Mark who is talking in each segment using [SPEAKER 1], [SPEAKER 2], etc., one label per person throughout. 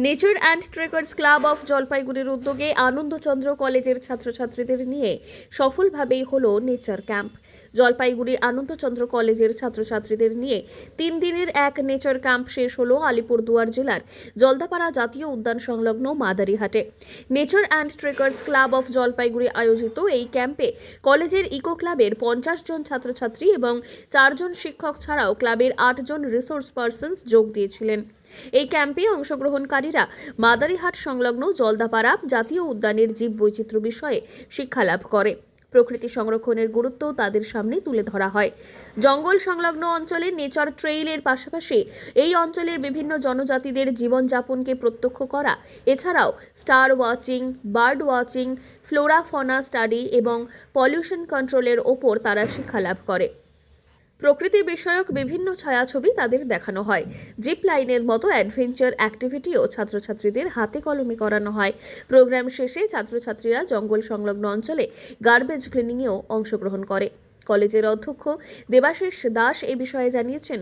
[SPEAKER 1] Nature and trekkers club of জলপাইগুড়ির উদ্যোগে আনন্দচন্দ্র কলেজের ছাত্রছাত্রীদের নিয়ে সফলভাবেই হলো নেচার ক্যাম্প। জলপাইগুড়ি আনন্দচন্দ্র কলেজের ছাত্রছাত্রীদের নিয়ে 3 দিনের এক নেচার ক্যাম্প শেষ হলো আলিপুরদুয়ার জেলার জলদাপাড়া জাতীয় উদ্যান সংলগ্ন মাদারিহাটে। Nature and trekkers club of Jalpaiguri আয়োজিত এই ক্যাম্পে কলেজের ইকো ক্লাবের 50 জন ছাত্রছাত্রী এবং 4 জন শিক্ষক ছাড়াও ক্লাবের 8 জন রিসোর্স পার্সনস যোগ দিয়েছিলেন। এই ক্যাম্পে অংশগ্রহণকারীরা মাদারিহাট সংলগ্ন জলদাপাড়া জাতীয় উদ্যানের জীববৈচিত্র্য বিষয়ে শিক্ষালাভ করে। প্রকৃতি সংরক্ষণের গুরুত্ব তাদের সামনে তুলে ধরা হয়। জঙ্গল সংলগ্ন অঞ্চলের নেচার ট্রেইলের পাশাপাশি এই অঞ্চলের বিভিন্ন জনজাতিদের জীবনযাপনকে প্রত্যক্ষ করা, এছাড়াও star watching, bird watching, flora fauna study এবং পলিউশন কন্ট্রোলের ওপর তারা শিক্ষালাভ করে। প্রকৃতি বিষয়ক বিভিন্ন ছায়াছবি তাদের দেখানো হয়। জিপ লাইনের মতো অ্যাডভেঞ্চার অ্যাক্টিভিটিও ছাত্রছাত্রীদের হাতে কলমে করানো হয়। প্রোগ্রাম শেষে ছাত্রছাত্রীরা জঙ্গল সংলগ্ন অঞ্চলে গার্বেজ ক্লিনিংয়েও অংশগ্রহণ করে। কলেজের অধ্যক্ষ দেবাশিস দাস এ বিষয়ে জানিয়েছেন,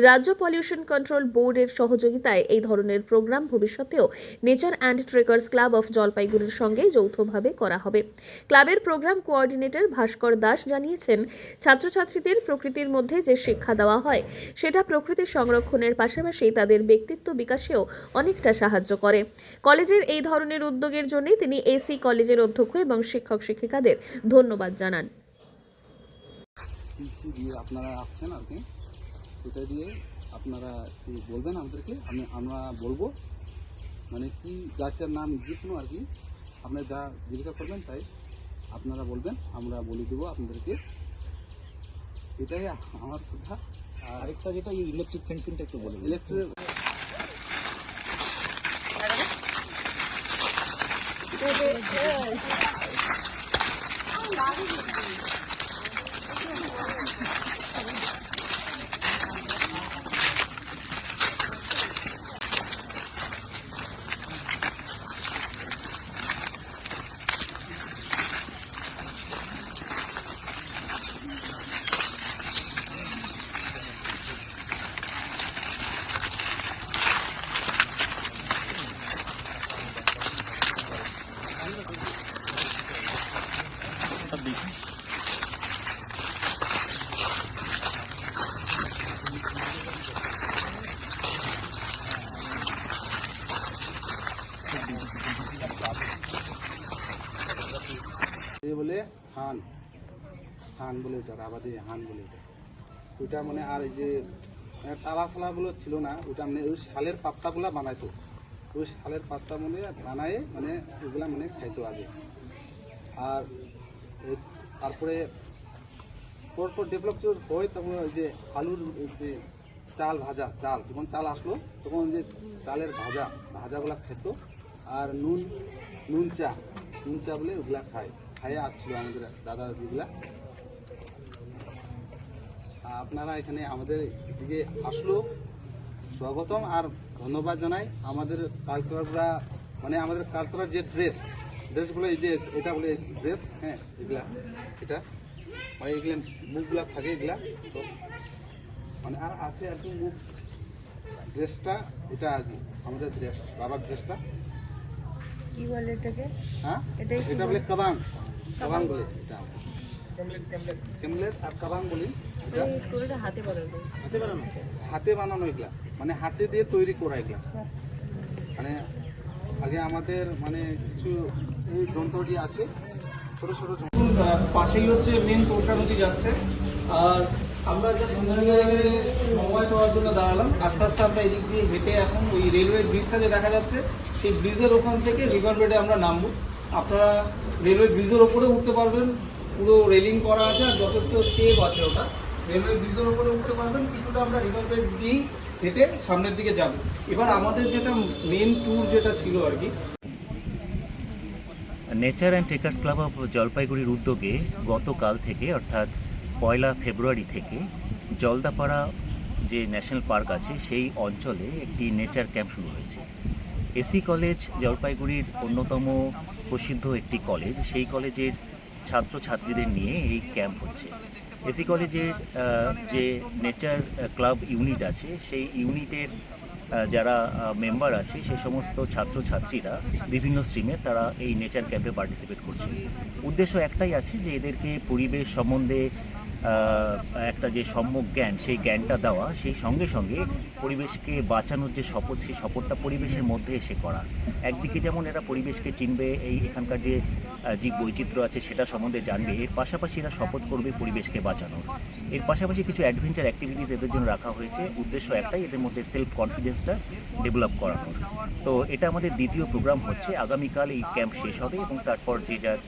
[SPEAKER 1] রাজ্য পলিউশন কন্ট্রোল বোর্ডের সহযোগিতায় এই ধরনের প্রোগ্রাম ভবিষ্যতেও nature and trekkers club of জলপাইগুড়ির সঙ্গে যৌথভাবে করা হবে। ক্লাবের প্রোগ্রাম কোঅর্ডিনেটর ভাস্কর দাস জানিয়েছেন, ছাত্রছাত্রীদের প্রকৃতির মধ্যে যে শিক্ষা দেওয়া হয় সেটা প্রকৃতি সংরক্ষণের পাশাপাশি তাদের ব্যক্তিত্ব বিকাশেও অনেকটা সাহায্য করে। কলেজের এই ধরনের উদ্যোগের জন্য তিনি এসি কলেজের অধ্যক্ষ এবং শিক্ষক শিক্ষিকাদের ধন্যবাদ জানান।
[SPEAKER 2] কি দিয়ে আপনারা আসছেন আর কি, এটা দিয়ে আপনারা একটু বলবেন আমাদেরকে, আমরা বলবো মানে কি গাছের নাম যে কোনো আর কি আপনারা যা জিজ্ঞাসা করবেন তাই আপনারা বলবেন, আমরা বলে দেবো আপনাদেরকে। এটাই আমার কথা। আর
[SPEAKER 3] আরেকটা যেটা এই ইলেকট্রিক ফেন্সিংটা একটু বলুন।
[SPEAKER 2] ইলেকট্রিক বলে হান হান বলে, ওটা রাবাদি হান বলে, ওইটা মানে আর এই যে তালা ফালাগুলো ছিল না, ওইটা মানে ওই শালের পাত্তাগুলা বানাইতো, ওই শালের পাত্তা মানে বানায় মানে ওইগুলা মানে খাইতো আগে। আর তারপরে পরপর ডেভেলপ হয় তখন ওই যে আলুর যে চাল ভাজা, চাল যখন চাল আসলো তখন যে চালের ভাজাগুলা খেত। আর নুন চা বলে ওগুলা খাইয়ে আসছিল আমাদের দাদা দিদিগুলা। আপনারা এখানে আমাদের দিকে আসলো স্বাগতম আর ধন্যবাদ জানাই। আমাদের কালচাররা মানে আমাদের কালচারাল যে ড্রেসগুলো, এই যে এটা বলে ড্রেস, হ্যাঁ এগুলা, এটা মানে এগুলো মুখগুলা থাকে এগুলা তো মানে আর আছে আর কি মুখ ড্রেসটা, এটা আমাদের ড্রেস, বাবার ড্রেসটা
[SPEAKER 4] কি বলে এটাকে?
[SPEAKER 2] হ্যাঁ এটা বলে কাবাং বলে, এটা কেমলেস আর কাবাং বলি। হাতে বানানো এগুলা মানে হাতে দিয়ে তৈরি করা এগুলা। মানে আগে আমাদের মানে কিছু এই যন্ত্রটি আছে, ছোট ছোট
[SPEAKER 3] পাশেই হচ্ছে মেন তোষা নদী যাচ্ছে। আর আমরা যে সন্ধ্যাবেলা সময় পাওয়ার জন্য দাঁড়ালাম, আস্তে আস্তে আমরা এদিক দিয়ে হেঁটে এখন ওই রেলওয়ে ব্রিজটা যে দেখা যাচ্ছে সেই ব্রিজের ওখান থেকে রিভার বেডে আমরা নামবো। আপনারা রেলওয়ে ব্রিজের ওপরে উঠতে পারবেন, পুরো রেলিং করা আছে আর যথেষ্ট সেফ আছে ওটা। রেলওয়ে ব্রিজের ওপরে উঠতে পারবেন, কিছুটা আমরা রিভার বেড দিয়েই হেঁটে সামনের দিকে যাব। এবার আমাদের যেটা মেন ট্যুর যেটা ছিল আর কি,
[SPEAKER 5] nature and trekkers club of জলপাইগুড়ির উদ্যোগে গতকাল থেকে অর্থাৎ 1 ফেব্রুয়ারি থেকে জলদাপাড়া যে ন্যাশনাল পার্ক আছে সেই অঞ্চলে একটি নেচার ক্যাম্প শুরু হয়েছে। এসি কলেজ জলপাইগুড়ির অন্যতম প্রসিদ্ধ একটি কলেজ, সেই কলেজের ছাত্রছাত্রীদের নিয়ে এই ক্যাম্প হচ্ছে। এসি কলেজের যে নেচার ক্লাব ইউনিট আছে সেই ইউনিটের যারা মেম্বার আছে সে সমস্ত ছাত্রছাত্রীরা বিভিন্ন স্ট্রিমে তারা এই নেচার ক্যাম্পে পার্টিসিপেট করছে। উদ্দেশ্য একটাই আছে যে এদেরকে পরিবেশ সম্বন্ধে একটা যে সম্যক জ্ঞান সেই জ্ঞানটা দেওয়া, সেই সঙ্গে সঙ্গে পরিবেশকে বাঁচানোর যে শপথ সেই শপথটা পরিবেশের মধ্যে এসে করা। একদিকে যেমন এরা পরিবেশকে চিনবে, এই এখানকার যে জীব বৈচিত্র্য আছে সেটা সম্বন্ধে জানবে, এর পাশাপাশি এরা শপথ করবে পরিবেশকে বাঁচানোর। এর পাশাপাশি কিছু অ্যাডভেঞ্চার অ্যাক্টিভিটিস এদের জন্য রাখা হয়েছে। উদ্দেশ্য একটাই, এদের মধ্যে সেলফ কনফিডেন্সটা ডেভেলপ করানোর। তো এটা আমাদের দ্বিতীয় প্রোগ্রাম হচ্ছে। আগামীকাল এই ক্যাম্প শেষ হবে এবং তারপর যে যার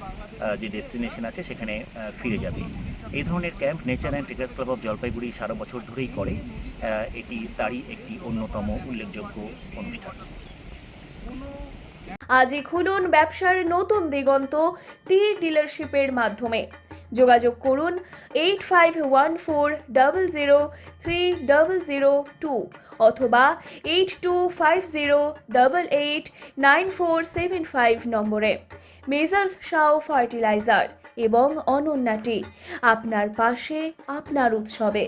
[SPEAKER 5] যে ডেস্টিনেশন আছে সেখানে ফিরে যাবে। এই ধরনের camp nature and trekkers club of Jalpaiguri সারা বছর ধরেই করে। এটি তারই একটি অন্যতম উল্লেখযোগ্য অনুষ্ঠান।
[SPEAKER 1] আজই খুলুন ব্যবসার নতুন দিগন্ত টি ডিলারশিপের মাধ্যমে। যোগাযোগ করুন 8514003002 অথবা 8250889475 নম্বরে। মেজার্স শাও ফার্টিলাইজার এবং অনন্যা টি, আপনার পাশে আপনার উৎসবে।